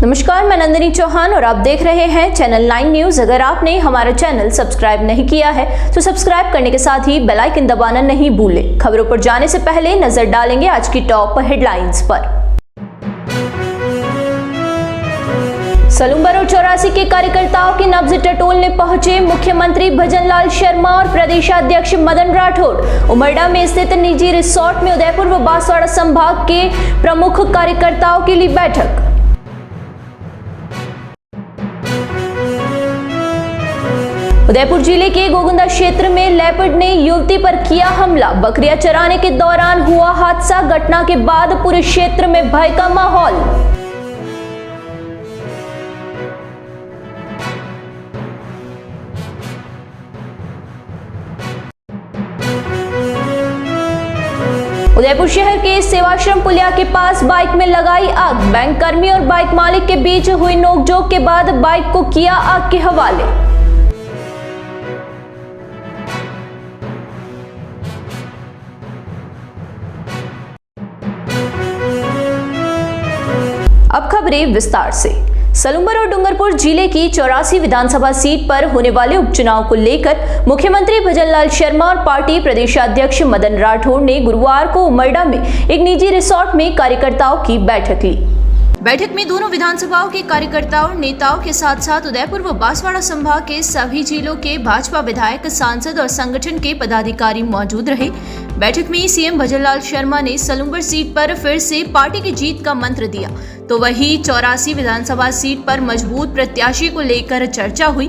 नमस्कार, मैं नंदिनी चौहान और आप देख रहे हैं चैनल 9 न्यूज। अगर आपने हमारा चैनल सब्सक्राइब नहीं किया है तो सब्सक्राइब करने के साथ ही बेल आइकन दबाना नहीं भूलें। खबरों पर जाने से पहले नजर डालेंगे आज की टॉप हेडलाइंस पर। सलूम्बर और 84 के कार्यकर्ताओं की नब्ज टटोलने पहुंचे मुख्यमंत्री भजनलाल शर्मा और प्रदेशाध्यक्ष मदन राठौड़। उमरडा में स्थित निजी रिसोर्ट में उदयपुर व बांसवाड़ा संभाग के प्रमुख कार्यकर्ताओं की ली बैठक। उदयपुर जिले के गोगुंदा क्षेत्र में लेपर्ड ने युवती पर किया हमला। बकरियां चराने के दौरान हुआ हादसा। घटना के बाद पूरे क्षेत्र में भय का माहौल। उदयपुर शहर के सेवाश्रम पुलिया के पास बाइक में लगाई आग। बैंक कर्मी और बाइक मालिक के बीच हुई नोकझोंक के बाद बाइक को किया आग के हवाले। अब खबरें विस्तार से। सलूम्बर और डूंगरपुर जिले की 84 विधानसभा सीट पर होने वाले उपचुनाव को लेकर मुख्यमंत्री भजनलाल शर्मा और पार्टी प्रदेशाध्यक्ष मदन राठौड़ ने गुरुवार को उमरडा में एक निजी रिसोर्ट में कार्यकर्ताओं की बैठक ली। बैठक में दोनों विधानसभाओं के कार्यकर्ताओं और नेताओं के साथ साथ उदयपुर व बांसवाड़ा संभाग के सभी जिलों के भाजपा विधायक, सांसद और संगठन के पदाधिकारी मौजूद रहे। बैठक में सीएम भजनलाल शर्मा ने सलूम्बर सीट पर फिर से पार्टी की जीत का मंत्र दिया, तो वहीं 84 विधानसभा सीट पर मजबूत प्रत्याशी को लेकर चर्चा हुई।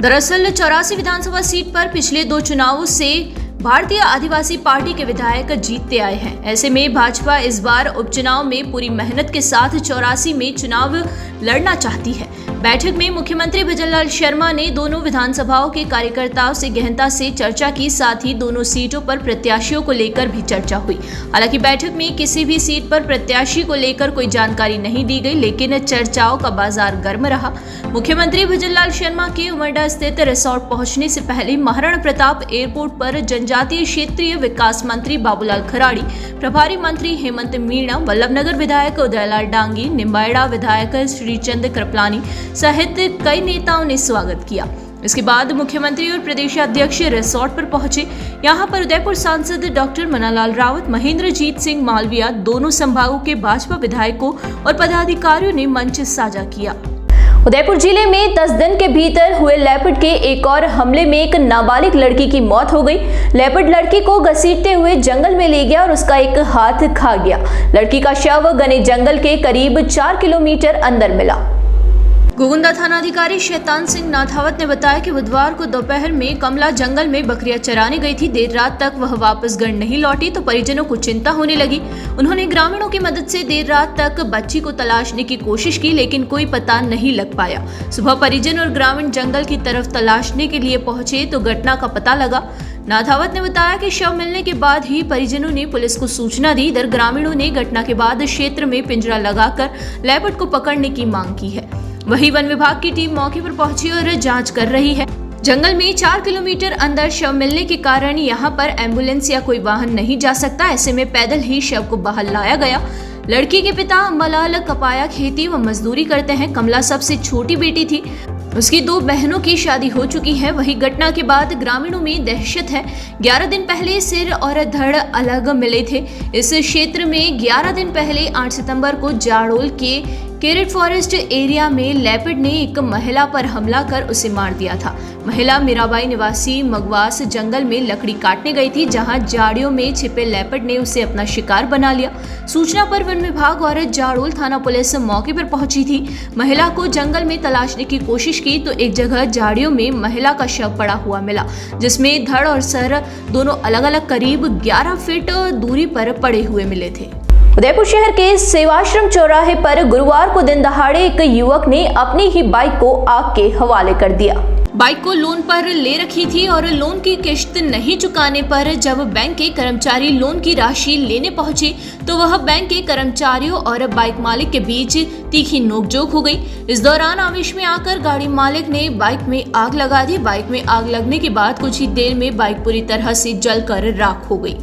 दरअसल 84 विधानसभा सीट पर पिछले 2 चुनावों से भारतीय आदिवासी पार्टी के विधायक जीतते आए हैं। ऐसे में भाजपा इस बार उपचुनाव में पूरी मेहनत के साथ 84 में चुनाव लड़ना चाहती है। बैठक में मुख्यमंत्री भजनलाल शर्मा ने दोनों विधानसभाओं के कार्यकर्ताओं से गहनता से चर्चा की, साथ ही दोनों सीटों पर प्रत्याशियों को लेकर भी चर्चा हुई। हालांकि बैठक में किसी भी सीट पर प्रत्याशी को लेकर कोई जानकारी नहीं दी गई, लेकिन चर्चाओं का बाजार गर्म रहा। मुख्यमंत्री भजनलाल शर्मा के उमरडा स्थित रिसोर्ट पहुंचने से पहले महाराणा प्रताप एयरपोर्ट पर जनजातीय क्षेत्रीय विकास मंत्री बाबूलाल खराड़ी, प्रभारी मंत्री हेमंत मीणा, वल्लभनगर विधायक उदयलाल डांगी, निम्बाहेड़ा विधायक श्रीचंद कृपलानी सहित कई नेताओं ने स्वागत किया। इसके बाद मुख्यमंत्री और प्रदेशाध्यक्ष रिसोर्ट पर पहुंचे। यहां पर उदयपुर सांसद डॉक्टर मनालाल रावत, महेंद्रजीत सिंह मालविया, दोनों संभागों के भाजपा विधायकों और पदाधिकारियों ने मंच साझा किया। उदयपुर जिले में 10 दिन के भीतर हुए लेपर्ड के एक और हमले में एक नाबालिग लड़की की मौत हो गई। लेपर्ड लड़की को घसीटते हुए जंगल में ले गया और उसका एक हाथ खा गया। लड़की का शव घने जंगल के करीब 4 किलोमीटर अंदर मिला। गोगुंदा थानाधिकारी शैतान सिंह नाथावत ने बताया कि बुधवार को दोपहर में कमला जंगल में बकरियां चराने गई थी। देर रात तक वह वापस घर नहीं लौटी तो परिजनों को चिंता होने लगी। उन्होंने ग्रामीणों की मदद से देर रात तक बच्ची को तलाशने की कोशिश की, लेकिन कोई पता नहीं लग पाया। सुबह परिजन और ग्रामीण जंगल की तरफ तलाशने के लिए पहुंचे तो घटना का पता लगा। नाथावत ने बताया कि शव मिलने के बाद ही परिजनों ने पुलिस को सूचना दी। इधर ग्रामीणों ने घटना के बाद क्षेत्र में पिंजरा लगाकर लेपर्ड को पकड़ने की मांग की है। वहीं वन विभाग की टीम मौके पर पहुंची और जांच कर रही है। जंगल में 4 किलोमीटर अंदर शव मिलने के कारण यहां पर एम्बुलेंस या कोई वाहन नहीं जा सकता। ऐसे में पैदल ही शव को बाहर लाया गया। लड़की के पिता अम्बालाल कपाया खेती व मजदूरी करते हैं। कमला सबसे छोटी बेटी थी। उसकी 2 बहनों की शादी हो चुकी है। वही घटना के बाद ग्रामीणों में दहशत है। 11 दिन पहले सिर और धड़ अलग मिले थे। इस क्षेत्र में 11 दिन पहले 8 सितंबर को जाड़ोल के केरेट फॉरेस्ट एरिया में लेपर्ड ने एक महिला पर हमला कर उसे मार दिया था। महिला मीराबाई निवासी मगवास जंगल में लकड़ी काटने गई थी, जहां झाड़ियों में छिपे लेपर्ड ने उसे अपना शिकार बना लिया। सूचना पर वन विभाग और जाड़ोल थाना पुलिस मौके पर पहुंची थी। महिला को जंगल में तलाशने की कोशिश की तो एक जगह झाड़ियों में महिला का शव पड़ा हुआ मिला, जिसमें धड़ और सर दोनों अलग अलग करीब 11 फीट दूरी पर पड़े हुए मिले थे। उदयपुर शहर के सेवाश्रम चौराहे पर गुरुवार को दिन दहाड़े एक युवक ने अपनी ही बाइक को आग के हवाले कर दिया। बाइक को लोन पर ले रखी थी और लोन की किश्त नहीं चुकाने पर जब बैंक के कर्मचारी लोन की राशि लेने पहुंचे तो वह बैंक के कर्मचारियों और बाइक मालिक के बीच तीखी नोकझोंक हो गई। इस दौरान आवेश में आकर गाड़ी मालिक ने बाइक में आग लगा दी। बाइक में आग लगने के बाद कुछ ही देर में बाइक पूरी तरह से जलकर राख हो गई।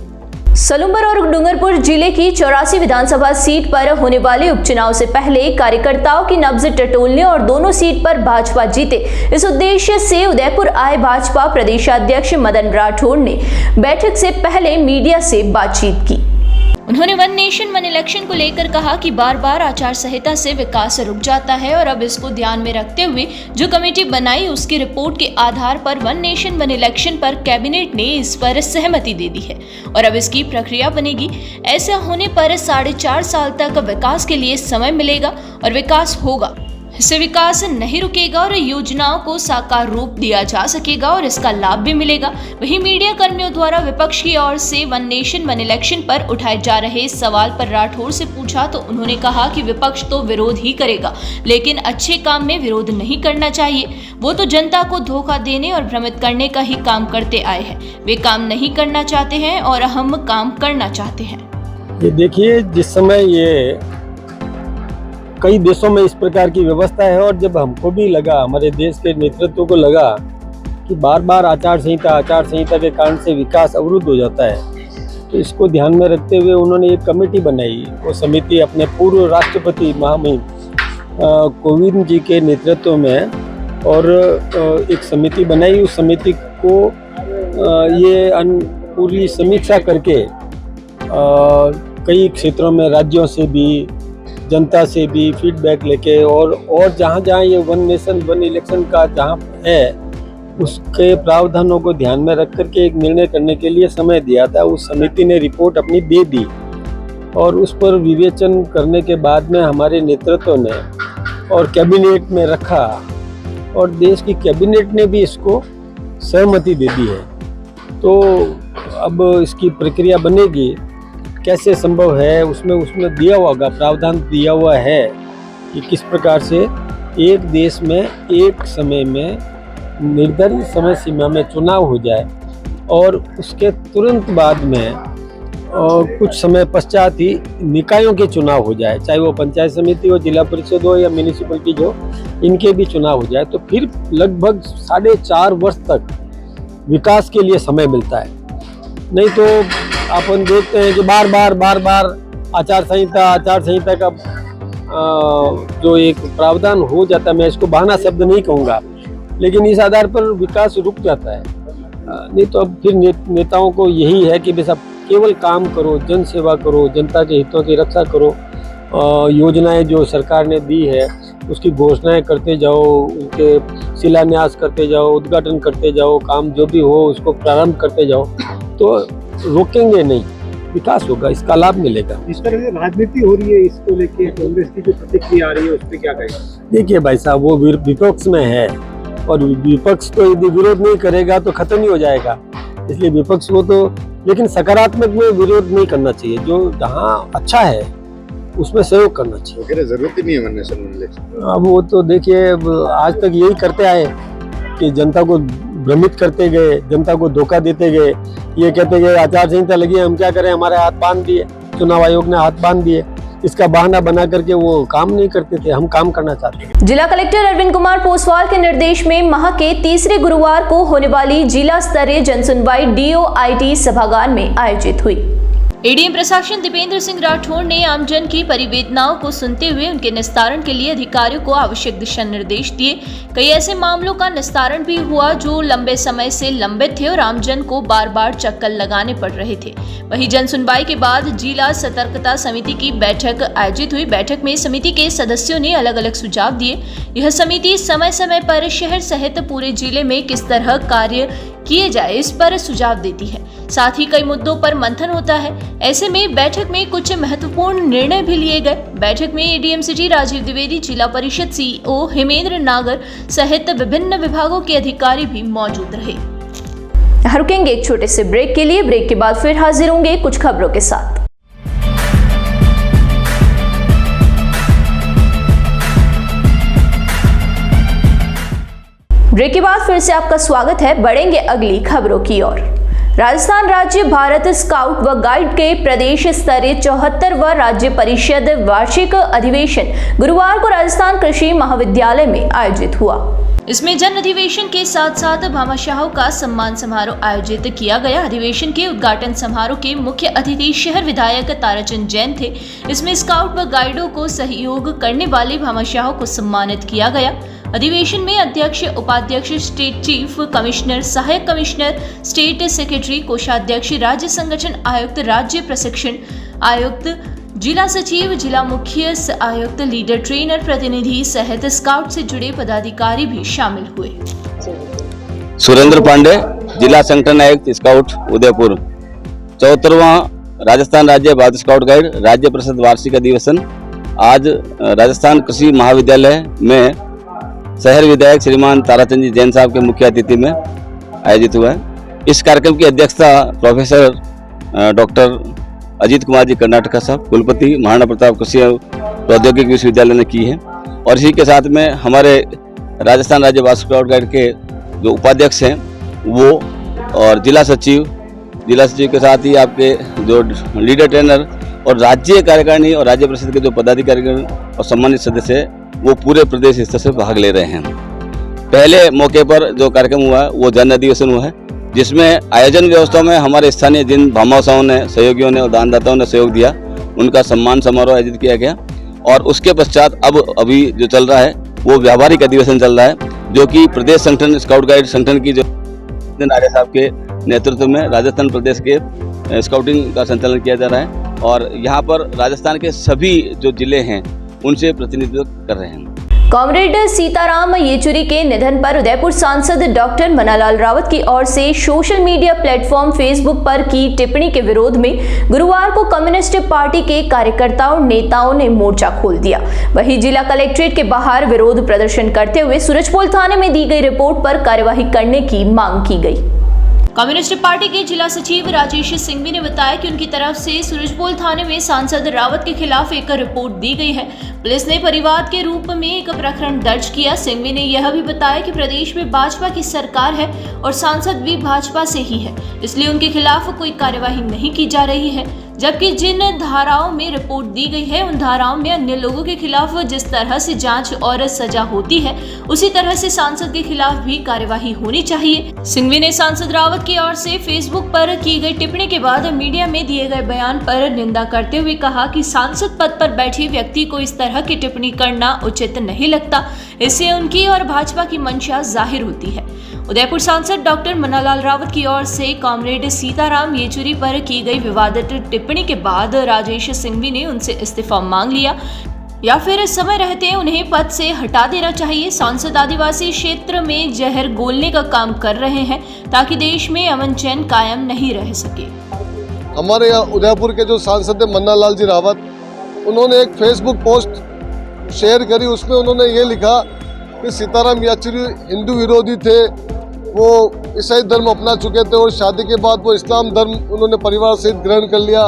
सलूम्बर और डूंगरपुर जिले की 84 विधानसभा सीट पर होने वाले उपचुनाव से पहले कार्यकर्ताओं की नब्ज टटोलने और दोनों सीट पर भाजपा जीते, इस उद्देश्य से उदयपुर आए भाजपा प्रदेशाध्यक्ष मदन राठौड़ ने बैठक से पहले मीडिया से बातचीत की। उन्होंने वन नेशन वन इलेक्शन को लेकर कहा कि बार बार आचार संहिता से विकास रुक जाता है और अब इसको ध्यान में रखते हुए जो कमेटी बनाई उसकी रिपोर्ट के आधार पर वन नेशन वन इलेक्शन पर कैबिनेट ने इस पर सहमति दे दी है और अब इसकी प्रक्रिया बनेगी। ऐसा होने पर 4.5 साल तक विकास के लिए समय मिलेगा और विकास होगा, इससे विकास नहीं रुकेगा और योजनाओं को साकार रूप दिया जा सकेगा और इसका लाभ भी मिलेगा। वहीं मीडिया कर्मियों द्वारा विपक्ष की ओर से वन नेशन वन इलेक्शन पर उठाए जा रहे सवाल पर राठौड़ से पूछा तो उन्होंने कहा कि विपक्ष तो विरोध ही करेगा, लेकिन अच्छे काम में विरोध नहीं करना चाहिए। वो तो जनता को धोखा देने और भ्रमित करने का ही काम करते आए हैं, वे काम नहीं करना चाहते हैं और हम काम करना चाहते हैं। ये देखिए, जिस समय ये कई देशों में इस प्रकार की व्यवस्था है और जब हमको भी लगा, हमारे देश के नेतृत्व को लगा कि बार बार आचार संहिता के कारण से विकास अवरुद्ध हो जाता है, तो इसको ध्यान में रखते हुए उन्होंने एक कमेटी बनाई। वो समिति अपने पूर्व राष्ट्रपति महामहिम कोविंद जी के नेतृत्व में और एक समिति बनाई। उस समिति को ये पूरी समीक्षा करके कई क्षेत्रों में राज्यों से भी, जनता से भी फीडबैक लेके और जहाँ ये वन नेशन वन इलेक्शन का जहाँ है उसके प्रावधानों को ध्यान में रख करके एक निर्णय करने के लिए समय दिया था। उस समिति ने रिपोर्ट अपनी दे दी और उस पर विवेचन करने के बाद में हमारे नेतृत्व ने और कैबिनेट में रखा और देश की कैबिनेट ने भी इसको सहमति दे दी है। तो अब इसकी प्रक्रिया बनेगी, कैसे संभव है, उसमें दिया हुआ होगा, प्रावधान दिया हुआ है कि किस प्रकार से एक देश में एक समय में निर्धारित समय सीमा में चुनाव हो जाए और उसके तुरंत बाद में कुछ समय पश्चात ही निकायों के चुनाव हो जाए, चाहे वो पंचायत समिति हो, जिला परिषद हो या म्यूनिसिपलिटी जो, इनके भी चुनाव हो जाए। तो फिर लगभग 4.5 वर्ष तक विकास के लिए समय मिलता है। नहीं तो अपन देखते हैं कि बार बार आचार संहिता का जो एक प्रावधान हो जाता है, मैं इसको बहाना शब्द नहीं कहूँगा, लेकिन इस आधार पर विकास रुक जाता है। नहीं तो अब फिर नेताओं को यही है कि बस अब केवल काम करो, जन सेवा करो, जनता के हितों की रक्षा करो, योजनाएं जो सरकार ने दी है उसकी घोषणाएं करते जाओ, उनके शिलान्यास करते जाओ, उद्घाटन करते जाओ, काम जो भी हो उसको प्रारंभ करते जाओ, तो रोकेंगे नहीं, विकास होगा, इसका लाभ मिलेगा। इस तरह से राजनीति हो रही है, इसको लेके कांग्रेस की जो प्रतिक्रिया आ रही है उस पर क्या कहेंगे? देखिए भाई साहब, वो विपक्ष में है और विपक्ष तो यदि विरोध नहीं करेगा तो खत्म ही हो जाएगा। इसलिए विपक्ष को तो, लेकिन सकारात्मक में विरोध नहीं करना चाहिए, जो जहाँ अच्छा है उसमें सहयोग करना चाहिए। जरूरत ही नहीं है वन नेशन वन इलेक्शन। अब वो तो देखिए, आज तक यही करते आए कि जनता को भ्रमित करते गए, जनता को धोखा देते गए, ये कहते गए आचार संहिता लगी है, हम क्या करें, हमारे हाथ बांध दिए, चुनाव आयोग ने हाथ बांध दिए। इसका बहाना बना करके वो काम नहीं करते थे, हम काम करना चाहते हैं। जिला कलेक्टर अरविंद कुमार पोसवाल के निर्देश में माह के तीसरे गुरुवार को होने वाली जिला स्तरीय जनसुनवाई DOIT सभागार में आयोजित हुई। एडीएम प्रशासन दीपेंद्र सिंह राठौड़ ने आमजन की परिवेदनाओं को सुनते हुए उनके निस्तारण के लिए अधिकारियों को आवश्यक दिशा निर्देश दिए। कई ऐसे मामलों का निस्तारण भी हुआ जो लंबे समय से लंबित थे और आमजन को बार बार चक्कर लगाने पड़ रहे थे। वहीं जन सुनवाई के बाद जिला सतर्कता समिति की बैठक आयोजित हुई। बैठक में समिति के सदस्यों ने अलग अलग सुझाव दिए। यह समिति समय समय पर शहर सहित पूरे जिले में किस तरह कार्य किए जाए इस पर सुझाव देती है, साथ ही कई मुद्दों पर मंथन होता है। ऐसे में बैठक में कुछ महत्वपूर्ण निर्णय भी लिए गए। बैठक में एडीएम सिटी राजीव द्विवेदी, जिला परिषद CEO हेमेंद्र नागर सहित विभिन्न विभागों के अधिकारी भी मौजूद रहे। रुकेंगे एक छोटे से ब्रेक के लिए, ब्रेक के बाद फिर हाजिर होंगे कुछ खबरों के साथ। ब्रेक के बाद फिर से आपका स्वागत है। बढ़ेंगे अगली खबरों की ओर। राजस्थान राज्य भारत स्काउट व गाइड के प्रदेश स्तरीय 74वां राज्य परिषद वार्षिक अधिवेशन गुरुवार को राजस्थान कृषि महाविद्यालय में आयोजित हुआ। इसमें जन अधिवेशन के साथ साथ भामाशाहों का सम्मान समारोह आयोजित किया गया। अधिवेशन के उद्घाटन समारोह के मुख्य अतिथि शहर विधायक ताराचंद जैन थे। इसमें स्काउट व गाइडों को सहयोग करने वाले भामाशाहों को सम्मानित किया गया। अधिवेशन में अध्यक्ष, उपाध्यक्ष, स्टेट चीफ कमिश्नर, सहायक कमिश्नर, स्टेट सेक्रेटरी, कोषाध्यक्ष, राज्य संगठन आयुक्त, राज्य प्रशिक्षण आयुक्त, जिला सचिव, जिला मुख्य आयुक्त, लीडर ट्रेनर प्रतिनिधि सहित स्काउट से जुड़े पदाधिकारी भी शामिल हुए। सुरेंद्र पांडे, जिला संगठन आयुक्त स्काउट उदयपुर। 74वां राजस्थान राज्य बाल स्काउट गाइड राज्य परिषद वार्षिक अधिवेशन आज राजस्थान कृषि महाविद्यालय में शहर विधायक श्रीमान ताराचंद जी जैन साहब के मुख्य अतिथि में आयोजित हुआ है। इस कार्यक्रम की अध्यक्षता प्रोफेसर डॉक्टर अजीत कुमार जी कर्नाटका साहब, कुलपति महाराणा प्रताप कृषि प्रौद्योगिकी विश्वविद्यालय ने की है। और इसी के साथ में हमारे राजस्थान राज्य बाल स्काउट गाइड के जो उपाध्यक्ष हैं वो, और जिला सचिव के साथ ही आपके जो लीडर ट्रेनर और राज्य कार्यकारिणी और राज्य परिषद के जो पदाधिकारी और सम्मानित सदस्य हैं वो पूरे प्रदेश स्तर से भाग ले रहे हैं। पहले मौके पर जो कार्यक्रम हुआ वो जन अधिवेशन हुआ है, जिसमें आयोजन व्यवस्था में हमारे स्थानीय जिन भामाशाहों ने, सहयोगियों ने और दानदाताओं ने सहयोग दिया उनका सम्मान समारोह आयोजित किया गया। और उसके पश्चात अब अभी जो चल रहा है वो व्यावहारिक अधिवेशन चल रहा है, जो कि प्रदेश संगठन स्काउट गाइड संगठन की जो आर्य साहब के नेतृत्व में राजस्थान प्रदेश के स्काउटिंग का संचालन किया जा रहा है। और यहाँ पर राजस्थान के सभी जो जिले हैं उनसे प्रतिनिधित्व कर रहे हैं। कॉमरेड सीताराम येचुरी के निधन पर उदयपुर सांसद डॉक्टर मन्नालाल रावत की ओर से सोशल मीडिया प्लेटफॉर्म फेसबुक पर की टिप्पणी के विरोध में गुरुवार को कम्युनिस्ट पार्टी के कार्यकर्ताओं नेताओं ने मोर्चा खोल दिया। वहीं जिला कलेक्ट्रेट के बाहर विरोध प्रदर्शन करते हुए सूरजपोल थाने में दी गई रिपोर्ट पर कार्यवाही करने की मांग की गई। कम्युनिस्ट पार्टी के जिला सचिव राजेश सिंघवी ने बताया कि उनकी तरफ से सूरजपोल थाने में सांसद रावत के खिलाफ एक रिपोर्ट दी गई है। पुलिस ने परिवाद के रूप में एक प्रकरण दर्ज किया। सिंघवी ने यह भी बताया कि प्रदेश में भाजपा की सरकार है और सांसद भी भाजपा से ही है, इसलिए उनके खिलाफ कोई कार्यवाही नहीं की जा रही है। जबकि जिन धाराओं में रिपोर्ट दी गई है उन धाराओं में अन्य लोगों के खिलाफ जिस तरह से जांच और सजा होती है उसी तरह से सांसद के खिलाफ भी कार्यवाही होनी चाहिए। सिंघवी ने सांसद रावत की ओर से फेसबुक पर की गई टिप्पणी के बाद मीडिया में दिए गए बयान पर निंदा करते हुए कहा कि सांसद पद पर बैठे व्यक्ति को इस तरह की टिप्पणी करना उचित नहीं लगता। इससे उनकी और भाजपा की मंशा जाहिर होती है। उदयपुर सांसद डॉक्टर मन्नालाल रावत की ओर से कॉमरेड सीताराम येचुरी पर की गई विवादित टिप्पणी के बाद राजेश सिंघवी ने उनसे इस्तीफा मांग लिया या फिर समय रहते उन्हें पद से हटा देना चाहिए। सांसद आदिवासी क्षेत्र में जहर घोलने का काम कर रहे हैं ताकि देश में अमन चैन कायम नहीं रह सके। हमारे उदयपुर के जो सांसद है मन्नालाल जी रावत, उन्होंने एक फेसबुक पोस्ट शेयर करी। उसमें उन्होंने ये लिखा कि सीताराम येचुरी हिंदू विरोधी थे, वो ईसाई धर्म अपना चुके थे और शादी के बाद वो इस्लाम धर्म उन्होंने परिवार सहित ग्रहण कर लिया।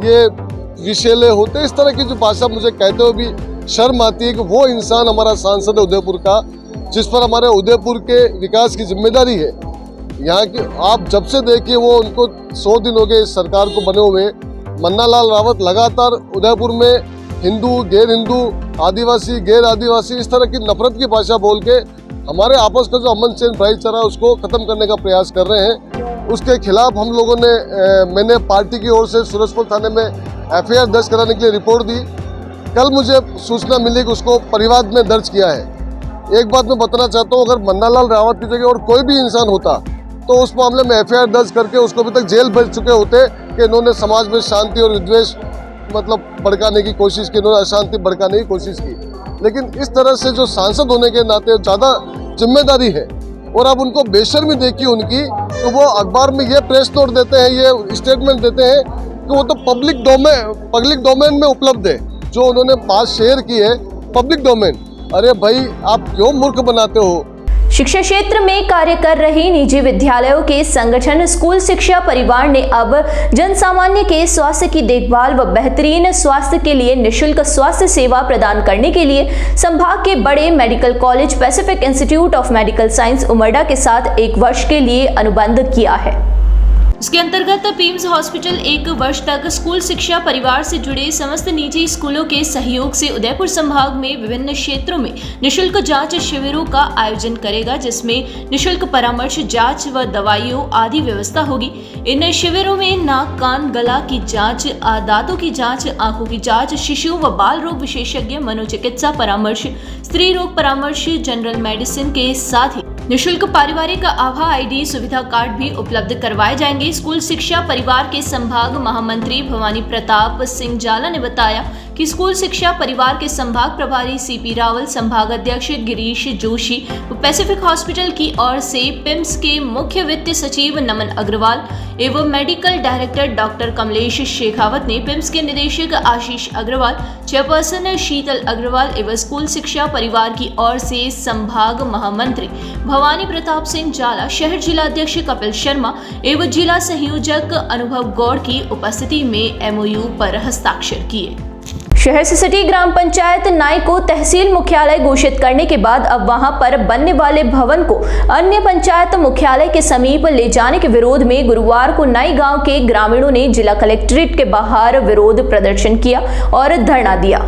ये विषैले होते, इस तरह की जो भाषा मुझे कहते हुए भी शर्म आती है कि वो इंसान हमारा सांसद है उदयपुर का, जिस पर हमारे उदयपुर के विकास की जिम्मेदारी है। यहाँ की आप जब से देखिए वो उनको 100 दिन हो गए इस सरकार को बने हुए। मन्नालाल रावत लगातार उदयपुर में हिंदू, गैर हिंदू, आदिवासी, गैर आदिवासी इस तरह की नफरत की भाषा बोल के हमारे आपस का जो अमन चैन भाईचारा है उसको खत्म करने का प्रयास कर रहे हैं। उसके खिलाफ हम लोगों ने मैंने पार्टी की ओर से सूरजपोल थाने में एफआईआर दर्ज कराने के लिए रिपोर्ट दी। कल मुझे सूचना मिली कि उसको परिवाद में दर्ज किया है। एक बात मैं बताना चाहता हूँ, अगर मन्नालाल रावत की जगह और कोई भी इंसान होता तो उस मामले में एफआईआर दर्ज करके उसको अभी तक जेल भेज चुके होते कि इन्होंने समाज में शांति और विद्वेष भड़काने की कोशिश की, इन्होंने अशांति भड़काने की कोशिश की। लेकिन इस तरह से जो सांसद होने के नाते ज़्यादा जिम्मेदारी है और अब उनको बेशर्मी देखी उनकी, तो वो अखबार में ये प्रेस नोट देते हैं, ये स्टेटमेंट देते हैं कि वो तो पब्लिक डोमेन में उपलब्ध है। जो उन्होंने बात शेयर की है पब्लिक डोमेन, अरे भाई आप क्यों मूर्ख बनाते हो। शिक्षा क्षेत्र में कार्य कर रही निजी विद्यालयों के संगठन स्कूल शिक्षा परिवार ने अब जन सामान्य के स्वास्थ्य की देखभाल व बेहतरीन स्वास्थ्य के लिए निःशुल्क स्वास्थ्य सेवा प्रदान करने के लिए संभाग के बड़े medical college Pacific Institute of Medical Science Umarda के साथ 1 वर्ष के लिए अनुबंध किया है। इसके अंतर्गत पीम्स हॉस्पिटल 1 वर्ष तक स्कूल शिक्षा परिवार से जुड़े समस्त निजी स्कूलों के सहयोग से उदयपुर संभाग में विभिन्न क्षेत्रों में निशुल्क जांच शिविरों का आयोजन करेगा, जिसमें निशुल्क परामर्श, जांच व दवाइयों आदि व्यवस्था होगी। इन शिविरों में नाक, कान, गला की जांच, दांतों की जांच, आंखों की जांच, शिशु व बाल रोग विशेषज्ञ, मनोचिकित्सा परामर्श, स्त्री रोग परामर्श, जनरल मेडिसिन के साथ ही निशुल्क पारिवारिक आभा आईडी सुविधा कार्ड भी उपलब्ध करवाए जाएंगे। स्कूल शिक्षा परिवार के संभाग महामंत्री भवानी प्रताप सिंह जाला ने बताया कि स्कूल शिक्षा परिवार के संभाग प्रभारी सीपी रावल, संभाग अध्यक्ष गिरीश जोशी व पैसिफिक हॉस्पिटल की ओर से पिम्स के मुख्य वित्त सचिव नमन अग्रवाल एवं medical director doctor Kamlesh Shekhawat ने पिम्स के निदेशक आशीष अग्रवाल, चेयरपर्सन शीतल अग्रवाल एवं स्कूल शिक्षा परिवार की ओर से संभाग महामंत्री भवानी प्रताप सिंह जाला, शहर जिला अध्यक्ष कपिल शर्मा एवं जिला संयोजक अनुभव गौड़ की उपस्थिति में एमओयू पर हस्ताक्षर किए। शहर से सटी ग्राम पंचायत नाई को तहसील मुख्यालय घोषित करने के बाद अब वहां पर बनने वाले भवन को अन्य पंचायत मुख्यालय के समीप ले जाने के विरोध में गुरुवार को नाई गांव के ग्रामीणों ने जिला कलेक्ट्रेट के बाहर विरोध प्रदर्शन किया और धरना दिया।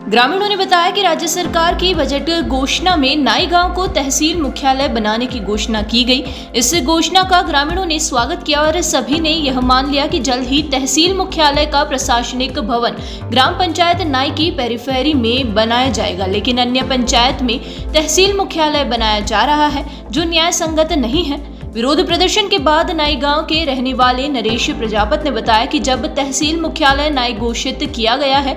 ग्रामीणों ने बताया कि राज्य सरकार की बजट घोषणा में नाई गांव को तहसील मुख्यालय बनाने की घोषणा की गई। इस घोषणा का ग्रामीणों ने स्वागत किया और सभी ने यह मान लिया कि जल्द ही तहसील मुख्यालय का प्रशासनिक भवन ग्राम पंचायत नाई की पेरिफेरी में बनाया जाएगा, लेकिन अन्य पंचायत में तहसील मुख्यालय बनाया जा रहा है जो न्याय संगत नहीं है। विरोध प्रदर्शन के बाद नाई गांव के रहने वाले नरेश प्रजापत ने बताया कि जब तहसील मुख्यालय नाई घोषित किया गया है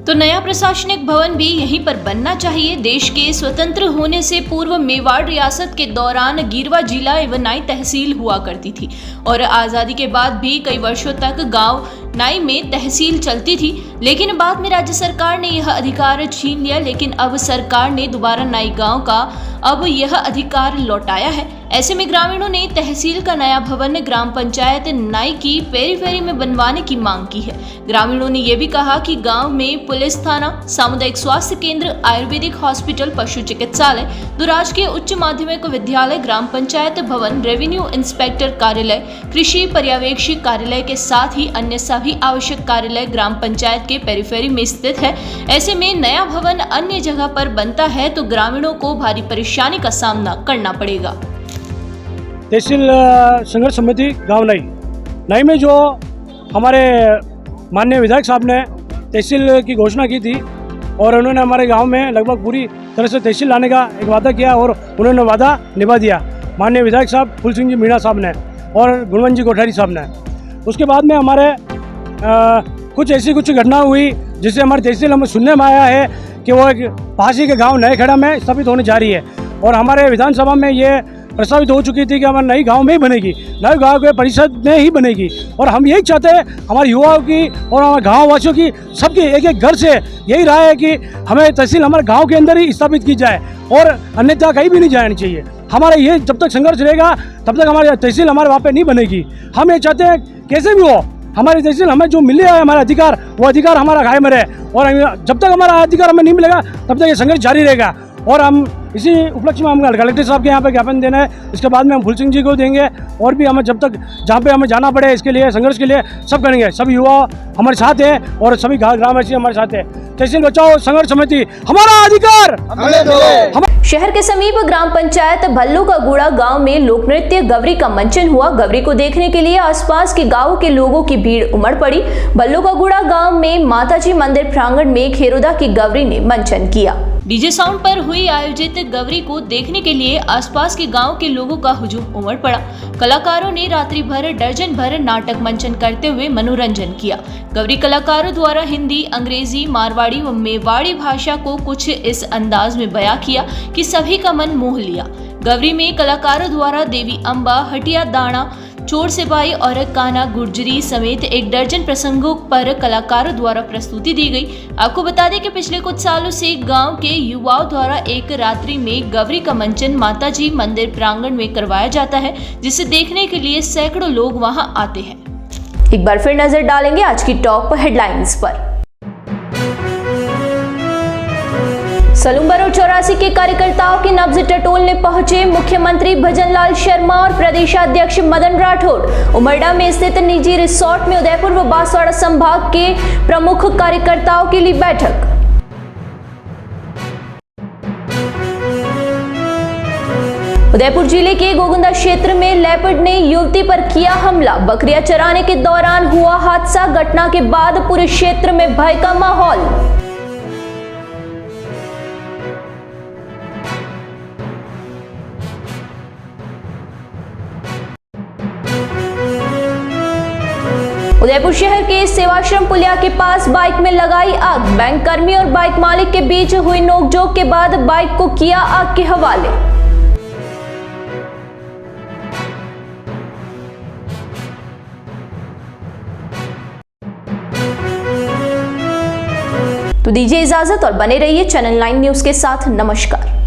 तो नया प्रशासनिक भवन भी यहीं पर बनना चाहिए। देश के स्वतंत्र होने से पूर्व मेवाड़ रियासत के दौरान गिरवा जिला एवं नाई तहसील हुआ करती थी और आज़ादी के बाद भी कई वर्षों तक गांव नाई में तहसील चलती थी, लेकिन बाद में राज्य सरकार ने यह अधिकार छीन लिया। लेकिन अब सरकार ने दोबारा नाई गांव का अब यह अधिकार लौटाया है। ऐसे में ग्रामीणों ने तहसील का नया भवन ग्राम पंचायत नाई की पेरीफेरी में बनवाने की मांग की है। ग्रामीणों ने यह भी कहा कि गांव में पुलिस थाना, सामुदायिक स्वास्थ्य केंद्र, आयुर्वेदिक हॉस्पिटल, पशु चिकित्सालय, दुराजकीय उच्च माध्यमिक विद्यालय, ग्राम पंचायत भवन, रेवेन्यू इंस्पेक्टर कार्यालय, कृषि पर्यवेक्षक कार्यालय के साथ ही अन्य सभी आवश्यक कार्यालय ग्राम पंचायत के पेरीफेरी में स्थित है। ऐसे में नया भवन अन्य जगह पर बनता है तो ग्रामीणों को भारी परेशानी का सामना करना पड़ेगा। तहसील संघर्ष समिति गांव नाई में जो हमारे माननीय विधायक साहब ने तहसील की घोषणा की थी और उन्होंने हमारे गांव में लगभग पूरी तरह से तहसील लाने का एक वादा किया और उन्होंने वादा निभा दिया। माननीय विधायक साहब फूल सिंह जी मीणा साहब ने और गुणवंत जी कोठारी साहब ने। उसके बाद में हमारे कुछ ऐसी घटना हुई जिससे हमारी तहसील हमें सुनने में आया है कि वो एक पासी के गाँव नए खेड़ा में स्थापित होने जा रही है और हमारे विधानसभा में ये प्रस्तावित हो चुकी थी कि हमारे नई गांव में ही बनेगी, नए गांव के परिषद में ही बनेगी। और हम यही चाहते हैं, हमारे युवाओं की और हमारे गाँव वासियों की सबकी एक एक घर से यही राय है कि हमें तहसील हमारे गांव के अंदर ही स्थापित की जाए और अन्यथा कहीं भी नहीं जानी चाहिए। हमारा ये जब तक संघर्ष रहेगा तब तक हमारी तहसील हमारे वहाँ पे नहीं बनेगी। हम ये चाहते हैं कैसे भी हो हमारी तहसील हमें जो मिले है हमारा अधिकार, वो अधिकार हमारा कायम रहे और जब तक हमारा अधिकार हमें नहीं मिलेगा तब तक ये संघर्ष जारी रहेगा। और हम इसी उपलक्ष्य में हम कलेक्टर साहब के यहाँ पे ज्ञापन देना है। इसके बाद में हम फूल सिंह जी को देंगे और भी हमें जब तक जहाँ पे हमें जाना पड़े इसके लिए संघर्ष के लिए सब करेंगे। सभी युवा हमारे साथ हैं और सभी ग्रामवासी हमारे साथ हैं। तहसील बचाओ संघर्ष समिति, हमारा अधिकार हमें। शहर के समीप ग्राम पंचायत भल्लू का गूड़ा गांव में लोक नृत्य गवरी का मंचन हुआ। गवरी को देखने के लिए आसपास के गांवों के लोगों की भीड़ उमड़ पड़ी। भल्लू का गूड़ा गांव में माताजी मंदिर प्रांगण में खेरोदा की गवरी ने मंचन किया। डीजे साउंड पर हुई आयोजित गवरी को देखने के लिए आसपास के गांव के लोगों का हुजूम उमड़ पड़ा। कलाकारों ने रात्रि भर दर्जन भर नाटक मंचन करते हुए मनोरंजन किया। गवरी कलाकारों द्वारा हिंदी, अंग्रेजी, मारवाड़ी व मेवाड़ी भाषा को कुछ इस अंदाज में बयां किया कि सभी का मन मोह लिया। गवरी में कलाकारों द्वारा देवी अम्बा, हटिया दाना, चोर सिपाही और कान्हा गुर्जरी समेत एक दर्जन प्रसंगों पर कलाकारों द्वारा प्रस्तुति दी गई। आपको बता दें कि पिछले कुछ सालों से गांव के युवाओं द्वारा एक रात्रि में गवरी का मंचन माताजी मंदिर प्रांगण में करवाया जाता है, जिसे देखने के लिए सैकड़ों लोग वहां आते हैं। एक बार फिर नजर डालेंगे आज की टॉप हेडलाइंस पर। सलूम्बर और चौरासी के कार्यकर्ताओं की नब्ज टटोलने पहुंचे मुख्यमंत्री भजनलाल शर्मा और प्रदेशाध्यक्ष मदन राठौड़। उमरडा में स्थित निजी रिसोर्ट में उदयपुर व बांसवाड़ा संभाग के प्रमुख कार्यकर्ताओं की ली बैठक। उदयपुर जिले के गोगुंदा क्षेत्र में लेपर्ड ने युवती पर किया हमला। बकरियां चराने के दौरान हुआ हादसा। घटना के बाद पूरे क्षेत्र में भय का माहौल। उदयपुर शहर के सेवाश्रम पुलिया के पास बाइक में लगाई आग। बैंक कर्मी और बाइक मालिक के बीच हुई नोकझोंक के बाद बाइक को किया आग के हवाले। तो दीजिए इजाजत और बने रहिए चैनल 9 न्यूज के साथ। नमस्कार।